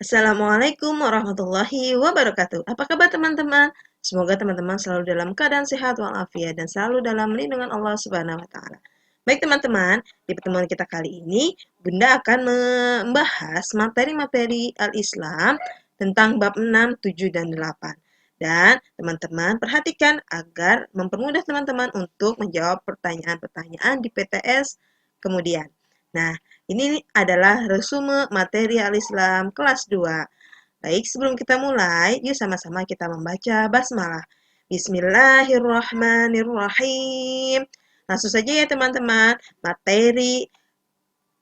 Assalamualaikum warahmatullahi wabarakatuh. Apa kabar teman-teman? Semoga teman-teman selalu dalam keadaan sehat walafiat dan selalu dalam lindungan Allah Subhanahu wa taala. Baik teman-teman, di pertemuan kita kali ini Bunda akan membahas materi-materi Al-Islam tentang bab 6, 7 dan 8. Dan teman-teman perhatikan agar mempermudah teman-teman untuk menjawab pertanyaan-pertanyaan di PTS kemudian. Nah, ini adalah resume materi Al-Islam kelas 2. Baik, sebelum kita mulai, yuk sama-sama kita membaca basmalah. Bismillahirrahmanirrahim. Langsung saja ya teman-teman, materi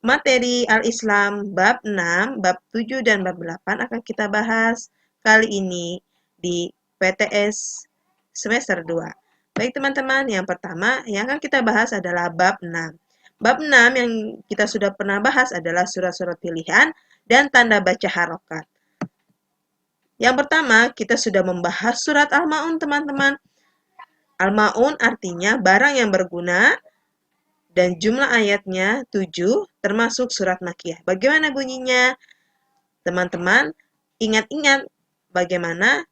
materi Al-Islam bab 6, bab 7 dan bab 8 akan kita bahas kali ini di PTS semester 2. Baik teman-teman, yang pertama yang akan kita bahas adalah bab 6. Bab 6 yang kita sudah pernah bahas adalah surat-surat pilihan dan tanda baca harokat. Yang pertama, kita sudah membahas surat Al-Ma'un, teman-teman. Al-Ma'un artinya barang yang berguna dan jumlah ayatnya 7, termasuk surat Makkiyah. Bagaimana bunyinya? Teman-teman, ingat-ingat bagaimana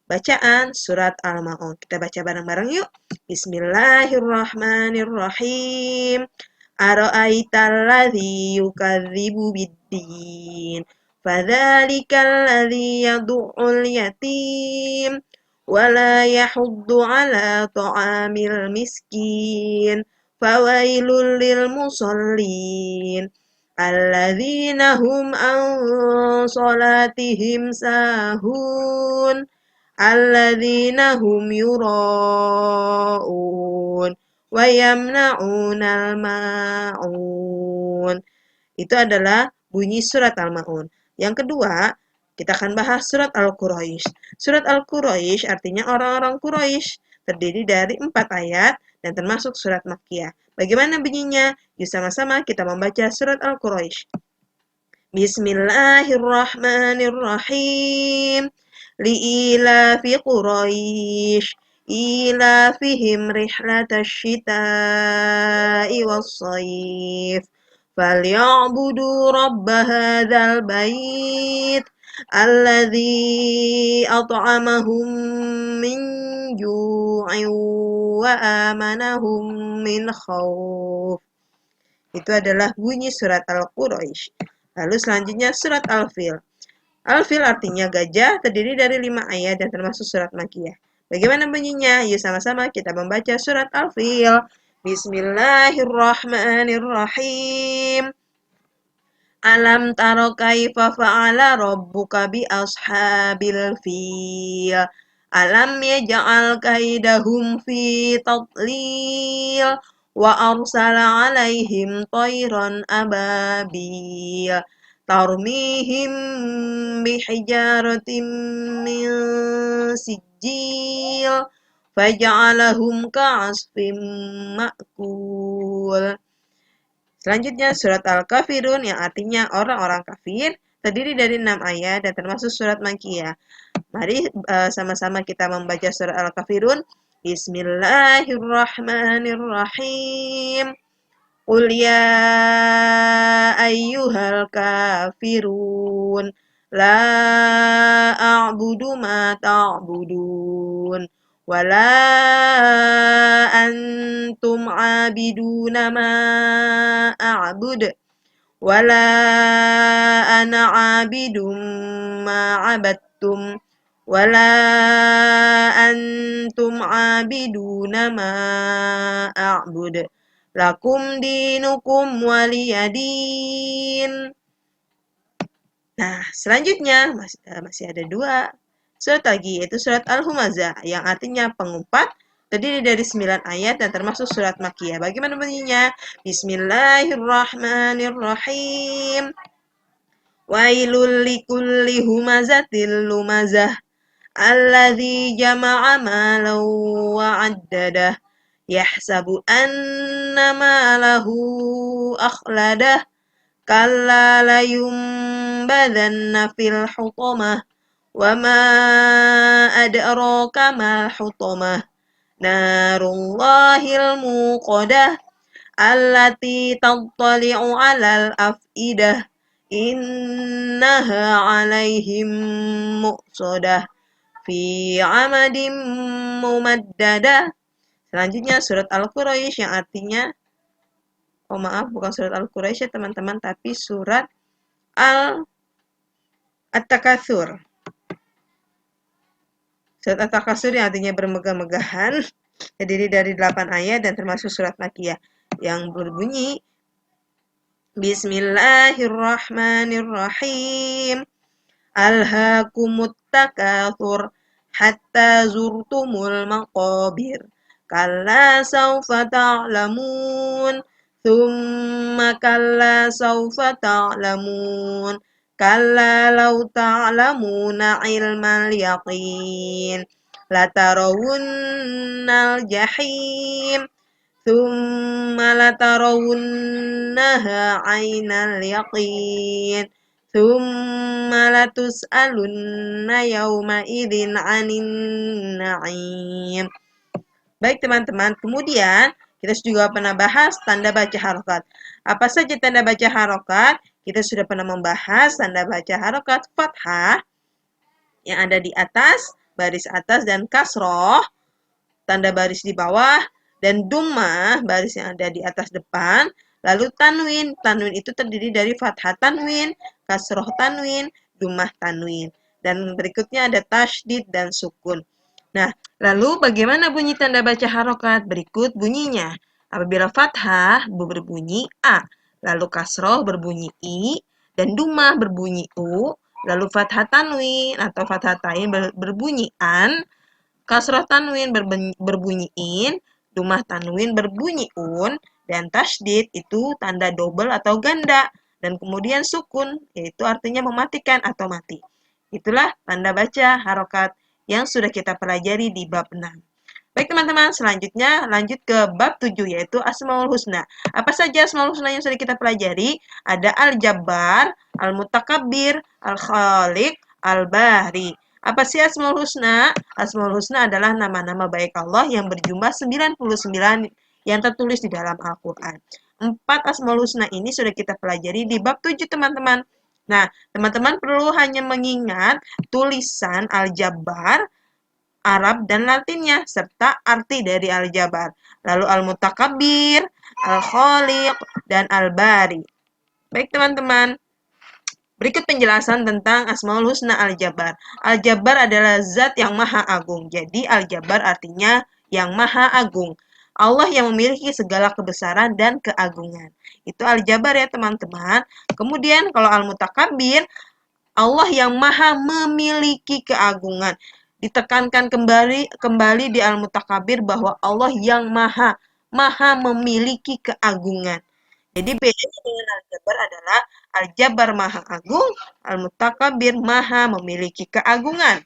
bacaan surat Al-Ma'un. Kita baca bareng-bareng yuk. Bismillahirrahmanirrahim. Ara'aital ladzi yukadzibu biddin. Fadzalikal ladzi yad'ul yatim wala yahuddu ala ta'amil miskin. Fawailul lil musallin. Alladzina hum an salatihim sahun. Alladzina hum yura'un wa yamna'unal ma'un. Itu adalah bunyi surat Al-Ma'un. Yang kedua, kita akan bahas surat Al-Quraisy. Surat Al-Quraisy artinya orang-orang Quraisy, terdiri dari 4 ayat dan termasuk surat Makkiyah. Bagaimana bunyinya? Yuk sama-sama kita membaca surat Al-Quraisy. Bismillahirrahmanirrahim. Li'ilafi Quraisy ilafihim rihlatash shita'i was-shayf falyabudu rabb hadzal bait alladzi at'amahum min ju'in wa amanahum min khauf. Itu adalah bunyi surat Al-Quraisy. Lalu selanjutnya surat Al-Fil. Al-Fil artinya gajah, terdiri dari 5 ayat dan termasuk surat Makkiyah. Bagaimana bunyinya? Yuk sama-sama kita membaca surat Al-Fil. Bismillahirrahmanirrahim. Alam taro kaifa fa'ala rabbuka bi ashabil fil. Alam yaj'al kaidahum fi tadlil wa arsala alaihim tayran ababil tarmihim bihijaratin min sijil faja'alahum ka'asfim ma'kul. Selanjutnya surat Al-Kafirun yang artinya orang-orang kafir, terdiri dari 6 ayat dan termasuk surat Makkiyah. Mari sama-sama kita membaca surat Al-Kafirun. Bismillahirrahmanirrahim. Qul ya ayyuhal kafirun la a'budu ma ta'budun wala antum 'abiduna ma a'bud wala ana 'abidum ma 'abadtum wala antum 'abiduna ma a'bud lakum dinukum waliyadin. Nah, selanjutnya masih ada 2 surat lagi, yaitu surat Al-Humazah yang artinya pengumpat, terdiri dari 9 ayat dan termasuk surat Makkiyah. Bagaimana bunyinya? Bismillahirrahmanirrahim. Wailul likulli humazatil lumazah alladzi jama'a malan wa 'addadah yahsabu anna malahu akhladah kalla layumbadanna fil hutamah wa ma adraka mal hutamah narullahil muqadah allati tattali'u 'alal af'idah innaha 'alaihim muqsadah fi 'amadin mumaddadah. Selanjutnya surat Al-Quraisy yang artinya, oh maaf, bukan surat Al-Quraisy ya teman-teman, tapi surat At-Takatsur. Surat At-Takatsur yang artinya bermegah-megahan, terdiri dari 8 ayat dan termasuk surat Makkiyah yang berbunyi Bismillahirrahmanirrahim. Alhaakumut takatsur hatta zurtumul maqabir. Kalla sawfa ta'lamun. Thumma kalla sawfa ta'lamun. Kalla law ta'lamuna ilmal yaqin. Latarawunnal jahim. Thumma latarawunnaha aynal yaqin. Thumma latus'alunna yawma idzin 'anin na'im. Baik teman-teman, kemudian kita juga pernah bahas tanda baca harokat. Apa saja tanda baca harokat? Kita sudah pernah membahas tanda baca harokat fathah yang ada di atas, baris atas dan kasroh, tanda baris di bawah, dan dummah, baris yang ada di atas depan. Lalu tanwin. Tanwin itu terdiri dari fathah tanwin, kasroh tanwin, dummah tanwin. Dan berikutnya ada tasydid dan sukun. Nah, lalu bagaimana bunyi tanda baca harokat? Berikut bunyinya. Apabila fathah berbunyi A, lalu kasroh berbunyi I, dan dummah berbunyi U, lalu fathah tanwin atau fathah tain berbunyi an, kasroh tanwin berbunyi in, dummah tanwin berbunyi un, dan tasydid itu tanda double atau ganda. Dan kemudian sukun, yaitu artinya mematikan atau mati. Itulah tanda baca harokat yang sudah kita pelajari di bab 6. Baik teman-teman, selanjutnya lanjut ke bab 7 yaitu Asmaul Husna. Apa saja Asmaul Husna yang sudah kita pelajari? Ada Al-Jabbar, Al-Mutakabbir, Al-Khaliq, Al-Bahri. Apa sih Asmaul Husna? Asmaul Husna adalah nama-nama baik Allah yang berjumlah 99 yang tertulis di dalam Al-Quran. 4 Asmaul Husna ini sudah kita pelajari di bab 7 teman-teman. Nah, teman-teman perlu hanya mengingat tulisan Al-Jabbar, Arab dan Latinnya, serta arti dari Al-Jabbar. Lalu Al-Mutakabbir, Al-Khaliq, dan Al-Bari. Baik teman-teman, berikut penjelasan tentang Asmaul Husna Al-Jabbar. Al-Jabbar adalah zat yang maha agung. Jadi Al-Jabbar artinya yang maha agung. Allah yang memiliki segala kebesaran dan keagungan. Itu Al-Jabbar ya teman-teman. Kemudian kalau Al-Mutakabbir, Allah yang maha memiliki keagungan. Ditekankan kembali di Al-Mutakabbir bahwa Allah yang maha memiliki keagungan. Jadi bedanya dengan Al-Jabbar adalah Al-Jabbar maha agung, Al-Mutakabbir maha memiliki keagungan.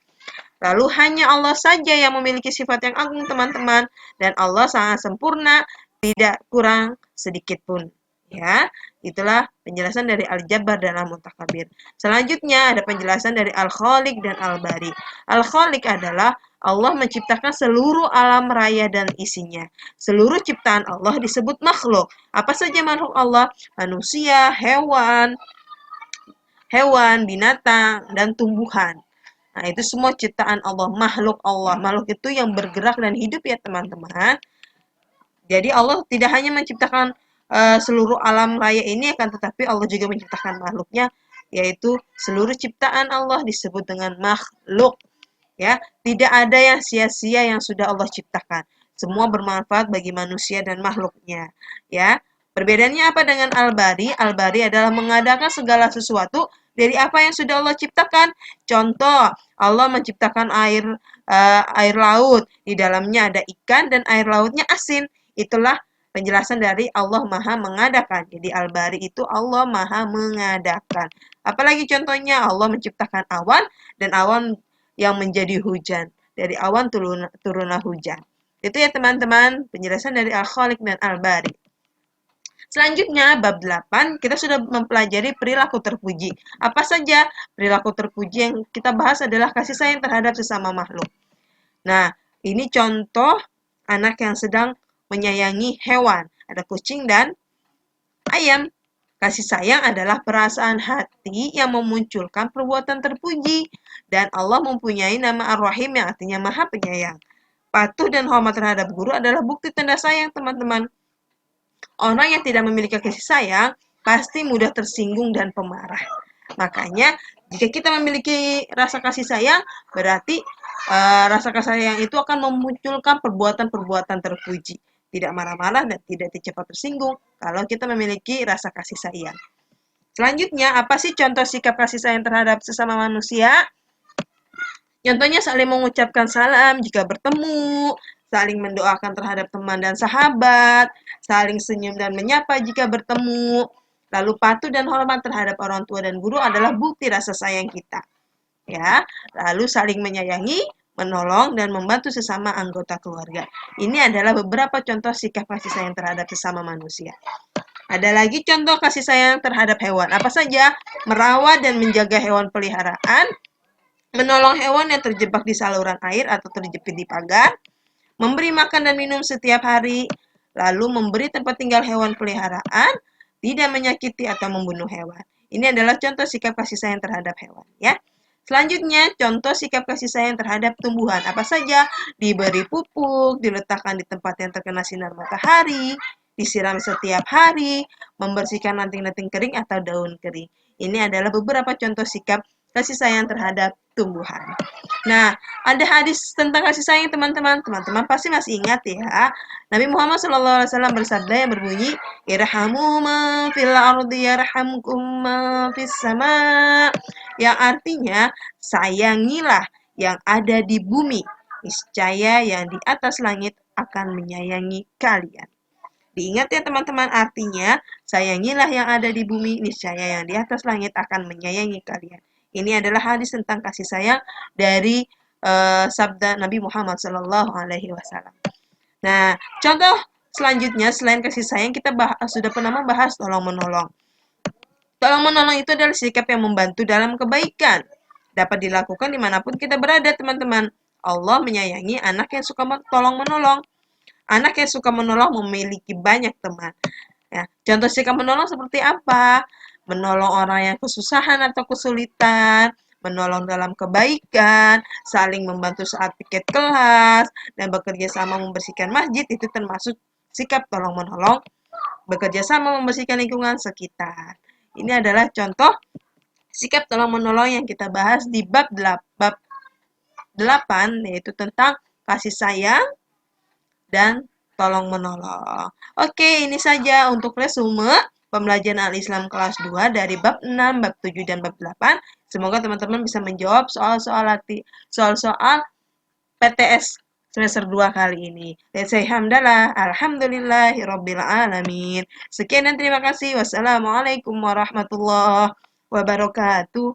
Lalu hanya Allah saja yang memiliki sifat yang agung teman-teman, dan Allah sangat sempurna, tidak kurang sedikit pun. Ya, itulah penjelasan dari Al-Jabbar dan Al-Mutakabbir. Selanjutnya ada penjelasan dari Al-Khaliq dan Al-Bari. Al-Khaliq adalah Allah menciptakan seluruh alam raya dan isinya. Seluruh ciptaan Allah disebut makhluk. Apa saja makhluk Allah? Manusia, hewan, binatang, dan tumbuhan. Nah, itu semua ciptaan Allah, makhluk Allah. Makhluk itu yang bergerak dan hidup ya teman-teman. Jadi Allah tidak hanya menciptakan seluruh alam raya ini, akan tetapi Allah juga menciptakan makhluknya, yaitu seluruh ciptaan Allah disebut dengan makhluk. Ya, tidak ada yang sia-sia yang sudah Allah ciptakan. Semua bermanfaat bagi manusia dan makhluknya. Ya, perbedaannya apa dengan Al-Bari? Al-Bari adalah mengadakan segala sesuatu dari apa yang sudah Allah ciptakan. Contoh, Allah menciptakan air laut, di dalamnya ada ikan dan air lautnya asin. Itulah penjelasan dari Allah Maha Mengadakan. Jadi Al-Bari itu Allah Maha Mengadakan. Apalagi contohnya Allah menciptakan awan dan awan yang menjadi hujan. Dari awan turunlah hujan. Itu ya teman-teman penjelasan dari Al-Khaliq dan Al-Bari. Selanjutnya, bab 8, kita sudah mempelajari perilaku terpuji. Apa saja perilaku terpuji yang kita bahas adalah kasih sayang terhadap sesama makhluk. Nah, ini contoh anak yang sedang menyayangi hewan. Ada kucing dan ayam. Kasih sayang adalah perasaan hati yang memunculkan perbuatan terpuji. Dan Allah mempunyai nama Ar-Rahim yang artinya Maha Penyayang. Patuh dan hormat terhadap guru adalah bukti tanda sayang, teman-teman. Orang yang tidak memiliki kasih sayang pasti mudah tersinggung dan pemarah. Makanya, jika kita memiliki rasa kasih sayang, berarti rasa kasih sayang itu akan memunculkan perbuatan-perbuatan terpuji. Tidak marah-marah dan tidak cepat tersinggung kalau kita memiliki rasa kasih sayang. Selanjutnya, apa sih contoh sikap kasih sayang terhadap sesama manusia? Contohnya saling mengucapkan salam jika bertemu, saling mendoakan terhadap teman dan sahabat, saling senyum dan menyapa jika bertemu, lalu patuh dan hormat terhadap orang tua dan guru adalah bukti rasa sayang kita. Ya, lalu saling menyayangi, menolong dan membantu sesama anggota keluarga. Ini adalah beberapa contoh sikap kasih sayang terhadap sesama manusia. Ada lagi contoh kasih sayang terhadap hewan. Apa saja? Merawat dan menjaga hewan peliharaan, menolong hewan yang terjebak di saluran air atau terjepit di pagar, memberi makan dan minum setiap hari, lalu memberi tempat tinggal hewan peliharaan, tidak menyakiti atau membunuh hewan. Ini adalah contoh sikap kasih sayang terhadap hewan, ya. Selanjutnya, contoh sikap kasih sayang terhadap tumbuhan. Apa saja? Diberi pupuk, diletakkan di tempat yang terkena sinar matahari, disiram setiap hari, membersihkan ranting-ranting kering atau daun kering. Ini adalah beberapa contoh sikap kasih sayang terhadap tumbuhan. Nah, ada hadis tentang kasih sayang teman-teman. Teman-teman pasti masih ingat ya. Nabi Muhammad SAW bersabda yang berbunyi, Irhamu man fil ardi yarhamkum man fis sama. Yang artinya, sayangilah yang ada di bumi. Niscaya yang di atas langit akan menyayangi kalian. Diingat ya teman-teman, artinya sayangilah yang ada di bumi, niscaya yang di atas langit akan menyayangi kalian. Ini adalah hadis tentang kasih sayang dari sabda Nabi Muhammad Sallallahu Alaihi Wasallam. Nah, contoh selanjutnya selain kasih sayang kita sudah pernah membahas tolong menolong. Tolong menolong itu adalah sikap yang membantu dalam kebaikan. Dapat dilakukan dimanapun kita berada, teman-teman. Allah menyayangi anak yang suka tolong menolong. Anak yang suka menolong memiliki banyak teman. Ya, contoh sikap menolong seperti apa? Menolong orang yang kesusahan atau kesulitan, menolong dalam kebaikan, saling membantu saat piket kelas, dan bekerja sama membersihkan masjid itu termasuk sikap tolong menolong, bekerja sama membersihkan lingkungan sekitar. Ini adalah contoh sikap tolong menolong yang kita bahas di bab 8, yaitu tentang kasih sayang dan tolong menolong. Oke, ini saja untuk resume pembelajaran Al-Islam kelas 2 dari bab 6, bab 7, dan bab 8. Semoga teman-teman bisa menjawab soal-soal PTS semester 2 kali ini. Let's say hamdalah, alhamdulillahirabbil alamin. Sekian dan terima kasih. Wassalamualaikum warahmatullahi wabarakatuh.